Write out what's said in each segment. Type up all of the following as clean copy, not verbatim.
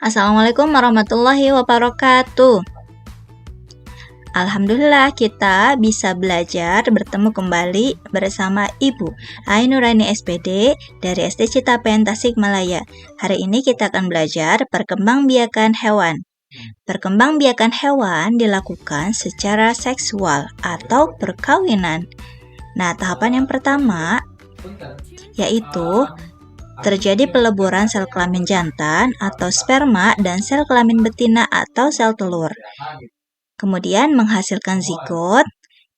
Assalamualaikum warahmatullahi wabarakatuh. Alhamdulillah kita bisa belajar bertemu kembali bersama Ibu Ainuraini SPD dari SD Citapen Tasikmalaya. Hari ini kita akan belajar perkembangbiakan hewan. Perkembangbiakan hewan dilakukan secara seksual atau perkawinan. Nah, tahapan yang pertama yaitu terjadi peleburan sel kelamin jantan atau sperma dan sel kelamin betina atau sel telur. Kemudian menghasilkan zigot,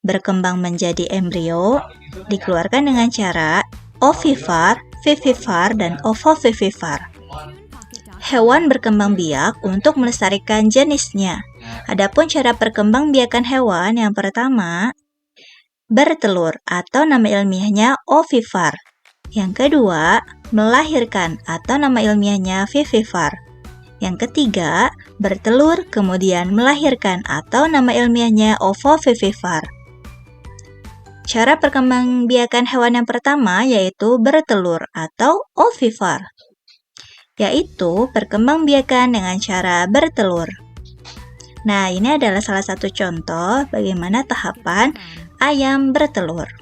berkembang menjadi embrio, dikeluarkan dengan cara ovivar, vivivar, dan ovovivivar. Hewan berkembang biak untuk melestarikan jenisnya. Adapun cara perkembangbiakan hewan yang pertama, bertelur atau nama ilmiahnya ovivar. Yang kedua, melahirkan atau nama ilmiahnya vivivar. Yang ketiga, bertelur kemudian melahirkan atau nama ilmiahnya ovovivivar. Cara perkembangbiakan hewan yang pertama yaitu bertelur atau ovivar, yaitu perkembangbiakan dengan cara bertelur. Nah, ini adalah salah satu contoh bagaimana tahapan ayam bertelur.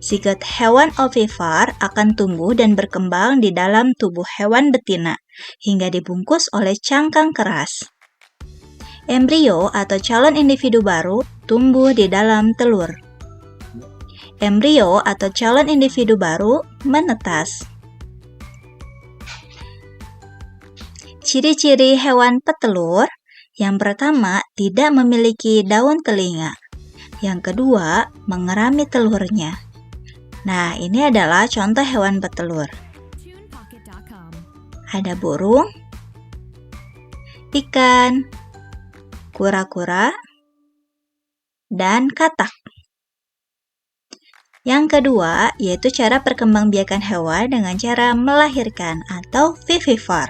Zigot hewan ovivar akan tumbuh dan berkembang di dalam tubuh hewan betina hingga dibungkus oleh cangkang keras. Embrio atau calon individu baru tumbuh di dalam telur. Embrio atau calon individu baru menetas. Ciri-ciri hewan petelur: yang pertama, tidak memiliki daun telinga. Yang kedua, mengerami telurnya. Nah, ini adalah contoh hewan petelur. Ada burung, ikan, kura-kura, dan katak. Yang kedua, yaitu cara perkembangbiakan hewan dengan cara melahirkan atau vivivar,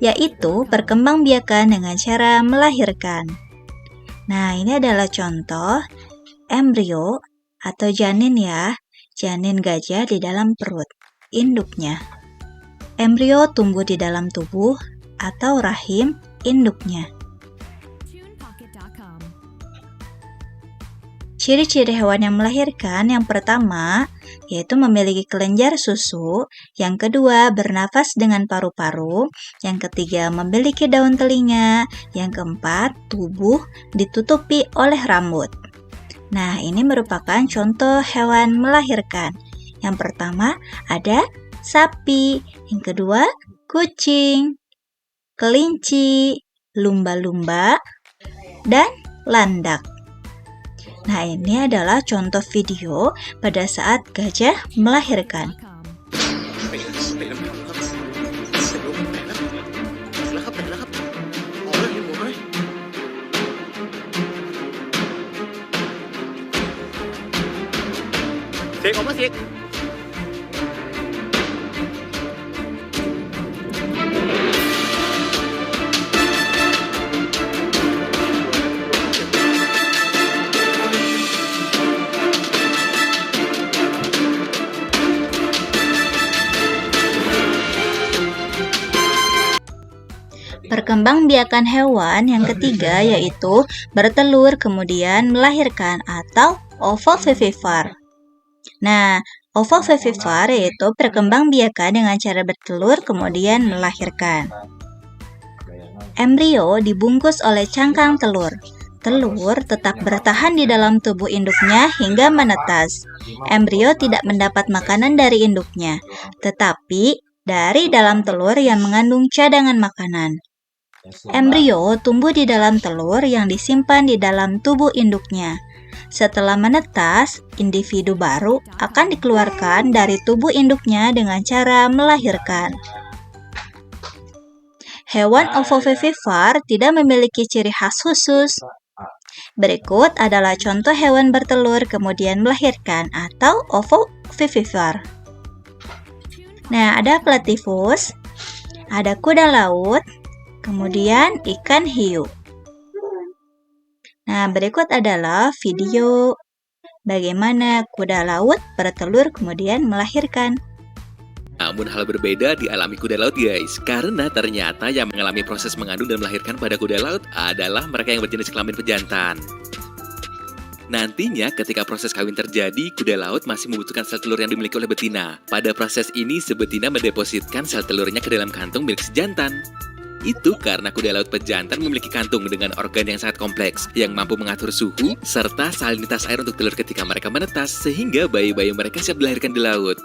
yaitu perkembangbiakan dengan cara melahirkan. Nah, ini adalah contoh embrio atau janin ya, janin gajah di dalam perut induknya. Embrio tumbuh di dalam tubuh atau rahim induknya. Ciri-ciri hewan yang melahirkan: yang pertama, yaitu memiliki kelenjar susu. Yang kedua, bernafas dengan paru-paru. Yang ketiga, memiliki daun telinga. Yang keempat, tubuh ditutupi oleh rambut. Nah, ini merupakan contoh hewan melahirkan. Yang pertama ada sapi, yang kedua kucing, kelinci, lumba-lumba, dan landak. Nah, ini adalah contoh video pada saat gajah melahirkan. Perkembangbiakan hewan yang ketiga yaitu bertelur kemudian melahirkan atau ovovivivar. Nah, ovovivivar yaitu perkembangbiakan dengan cara bertelur kemudian melahirkan. Embrio dibungkus oleh cangkang telur. Telur tetap bertahan di dalam tubuh induknya hingga menetas. Embrio tidak mendapat makanan dari induknya, tetapi dari dalam telur yang mengandung cadangan makanan. Embrio tumbuh di dalam telur yang disimpan di dalam tubuh induknya. Setelah menetas, individu baru akan dikeluarkan dari tubuh induknya dengan cara melahirkan. Hewan ovovivivar tidak memiliki ciri khas khusus. Berikut adalah contoh hewan bertelur kemudian melahirkan atau ovovivivar. Nah, ada platypus, ada kuda laut, kemudian ikan hiu. Nah, berikut adalah video bagaimana kuda laut bertelur kemudian melahirkan. Namun hal berbeda dialami kuda laut guys, karena ternyata yang mengalami proses mengandung dan melahirkan pada kuda laut adalah mereka yang berjenis kelamin pejantan. Nantinya ketika proses kawin terjadi, kuda laut masih membutuhkan sel telur yang dimiliki oleh betina. Pada proses ini, si betina mendepositkan sel telurnya ke dalam kantung milik si jantan. Itu karena kuda laut pejantan memiliki kantung dengan organ yang sangat kompleks, yang mampu mengatur suhu, serta salinitas air untuk telur ketika mereka menetas, sehingga bayi-bayi mereka siap dilahirkan di laut.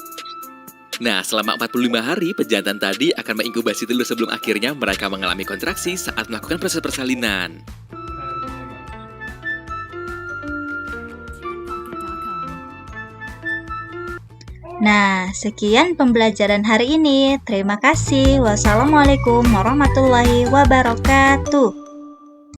Nah, selama 45 hari, pejantan tadi akan menginkubasi telur sebelum akhirnya mereka mengalami kontraksi saat melakukan proses persalinan. Nah, sekian pembelajaran hari ini. Terima kasih. Wassalamualaikum warahmatullahi wabarakatuh.